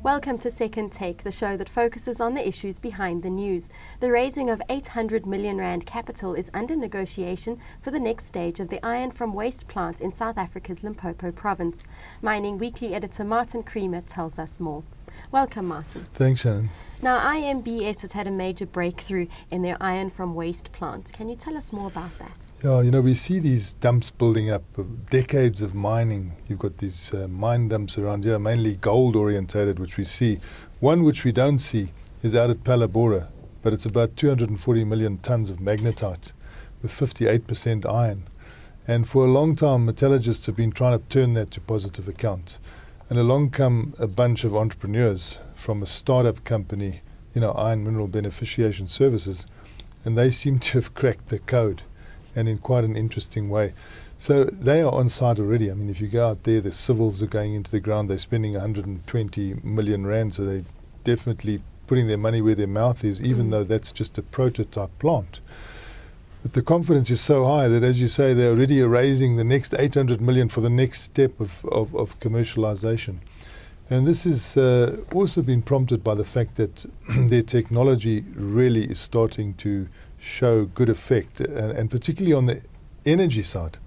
Welcome to Second Take, the show that focuses on the issues behind the news. The raising of 800 million rand capital is under negotiation for the next stage of the iron from waste plant in South Africa's Limpopo province. Mining Weekly editor Martin Creamer tells us more. Welcome, Martin. Thanks, Shannon. Now, IMBS has had a major breakthrough in their iron from waste plant. Can you tell us more about that? Yeah, we see these dumps building up, decades of mining. You've got these mine dumps around here, mainly gold orientated, which we see. One which we don't see is out at Palabora, but it's about 240 million tons of magnetite with 58% iron. And for a long time, metallurgists have been trying to turn that to positive account. And along come a bunch of entrepreneurs from a startup company, Iron Mineral Beneficiation Services, and they seem to have cracked the code, and in quite an interesting way. So they are on site already. I mean, if you go out there, the civils are going into the ground. They're spending 120 million rand, so they're definitely putting their money where their mouth is, even though that's just a prototype plant. But the confidence is so high that, as you say, they're already raising the next 800 million for the next step of commercialization. And this is also been prompted by the fact that their technology really is starting to show good effect, and particularly on the energy side.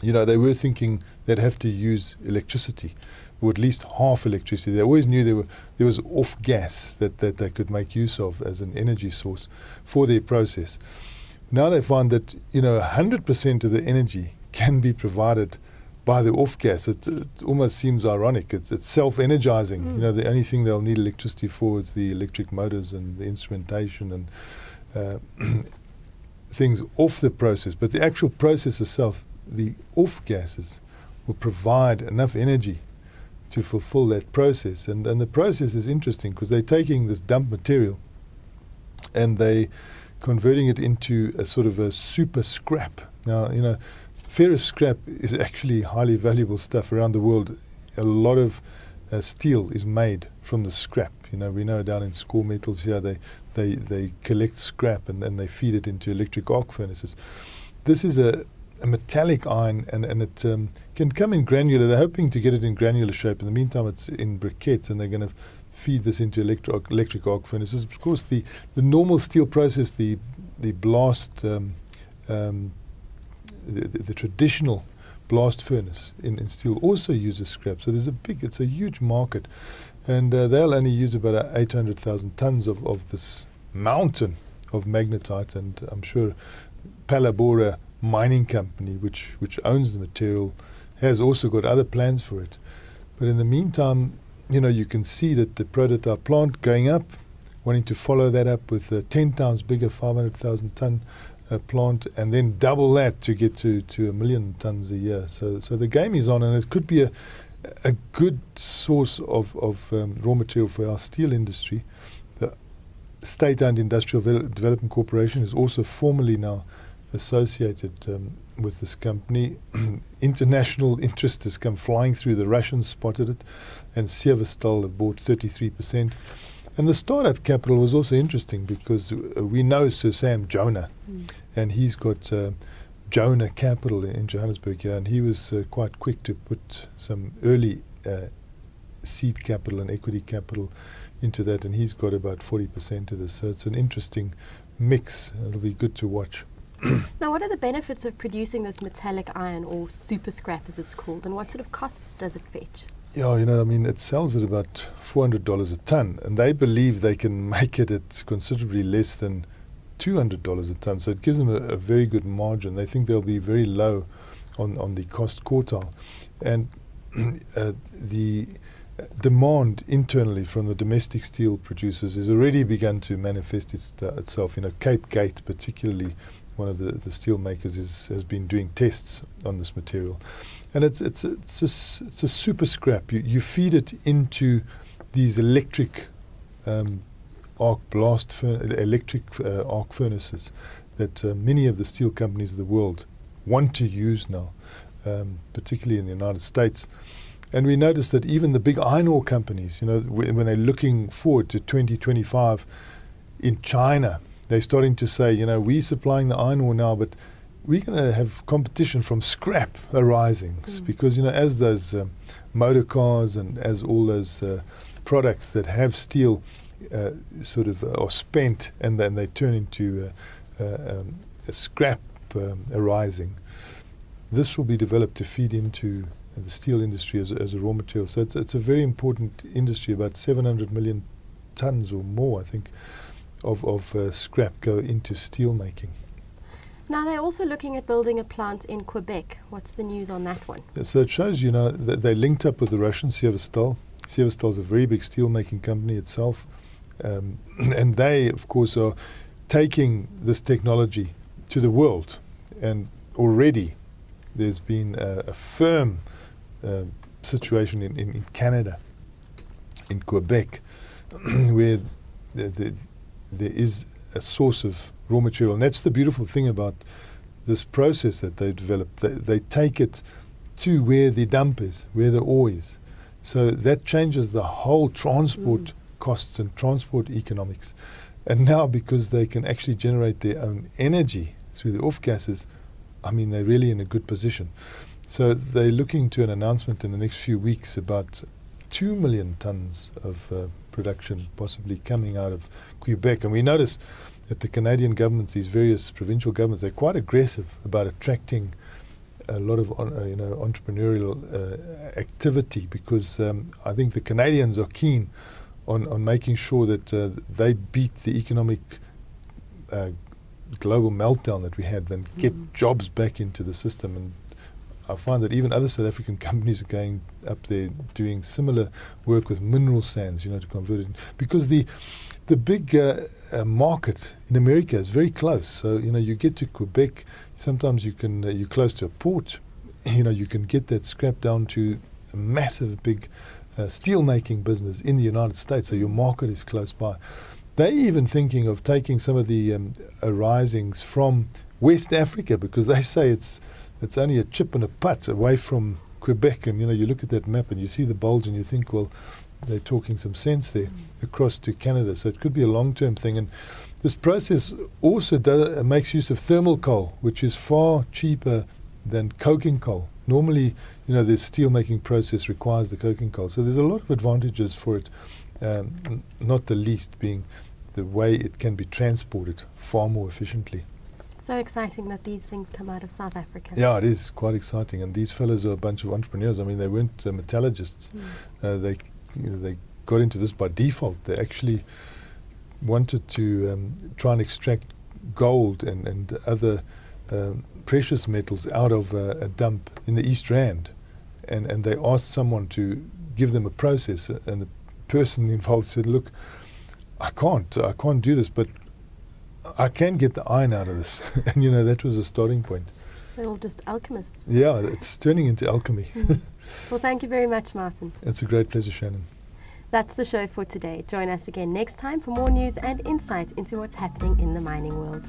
They were thinking they'd have to use electricity, or at least half electricity. They always knew there was off gas that they could make use of as an energy source for their process. Now they find that 100% of the energy can be provided by the off gas. It almost seems ironic. It's self-energizing. The only thing they'll need electricity for is the electric motors and the instrumentation and things off the process. But the actual process itself, the off gases, will provide enough energy to fulfill that process. And the process is interesting because they're taking this dump material and they converting it into a sort of a super scrap. Now, ferrous scrap is actually highly valuable stuff around the world. A lot of steel is made from the scrap. We know down in Score Metals here, they collect scrap and they feed it into electric arc furnaces. This is a metallic iron, and it can come in granular. They're hoping to get it in granular shape. In the meantime, it's in briquettes, and they're going to feed this into electric arc furnaces. Of course, the normal steel process, the blast, the traditional blast furnace in steel also uses scrap. So it's a huge market, and they'll only use about 800,000 tons of this mountain of magnetite. And I'm sure Palabora Mining Company, which owns the material, has also got other plans for it. But in the meantime, you can see that the prototype plant going up, wanting to follow that up with a 10 times bigger 500,000 ton plant, and then double that to get to 1 million tons a year. So the game is on, and it could be a good source of raw material for our steel industry. The state-owned Industrial Development Corporation is also formally now associated with this company. International interest has come flying through. The Russians spotted it, and Severstal have bought 33%. And the startup capital was also interesting because we know Sir Sam Jonah, and he's got Jonah Capital in Johannesburg here, and he was quite quick to put some early seed capital and equity capital into that, and he's got about 40% of this. So it's an interesting mix. It'll be good to watch. Now, what are the benefits of producing this metallic iron, or super scrap as it's called, and what sort of costs does it fetch? Yeah, it sells at about $400 a ton, and they believe they can make it at considerably less than $200 a ton. So it gives them a very good margin. They think they'll be very low on the cost quartile. And the demand internally from the domestic steel producers has already begun to manifest itself. Cape Gate particularly, one of the steel makers has been doing tests on this material, and it's a super scrap. You feed it into these electric arc furnaces that many of the steel companies of the world want to use now, particularly in the United States. And we noticed that even the big iron ore companies, when they're looking forward to 2025 in China, they're starting to say, we're supplying the iron ore now, but we're going to have competition from scrap arising because, as those motor cars and as all those products that have steel sort of are spent and then they turn into a scrap arising, this will be developed to feed into the steel industry as a raw material. So it's a very important industry. About 700 million tons or more, I think, of scrap go into steel making. Now they're also looking at building a plant in Quebec. What's the news on that one? So it shows, that they linked up with the Russian Severstal. Severstal is a very big steel making company itself. And they, of course, are taking this technology to the world. And already there's been a firm situation in Canada, in Quebec, where there is a source of raw material. And that's the beautiful thing about this process that they've developed. They take it to where the dump is, where the ore is. So that changes the whole transport costs and transport economics. And now, because they can actually generate their own energy through the off gases, they're really in a good position. So they're looking to an announcement in the next few weeks about 2 million tons of production possibly coming out of Quebec. And we notice that the Canadian governments, these various provincial governments, they're quite aggressive about attracting a lot of entrepreneurial activity, because I think the Canadians are keen on making sure that they beat the economic global meltdown that we had, then get jobs back into the system. And I find that even other South African companies are going up there doing similar work with mineral sands, to convert it. Because the big market in America is very close. So, you get to Quebec, sometimes you're close to a port, you can get that scrap down to a massive big steel making business in the United States. So your market is close by. They're even thinking of taking some of the arisings from West Africa, because they say it's only a chip and a putt away from Quebec. And, you look at that map and you see the bulge and you think, well, they're talking some sense there across to Canada. So it could be a long-term thing. And this process also makes use of thermal coal, which is far cheaper than coking coal. Normally, the steel-making process requires the coking coal. So there's a lot of advantages for it, not the least being the way it can be transported far more efficiently. So exciting that these things come out of South Africa. Yeah, it is quite exciting. And these fellows are a bunch of entrepreneurs. They weren't metallurgists. They got into this by default. They actually wanted to try and extract gold and other precious metals out of a dump in the East Rand. And they asked someone to give them a process. And the person involved said, look, I can't do this, but I can get the iron out of this. And, that was a starting point. They're all just alchemists. Yeah, it's turning into alchemy. Well, thank you very much, Martin. It's a great pleasure, Shannon. That's the show for today. Join us again next time for more news and insight into what's happening in the mining world.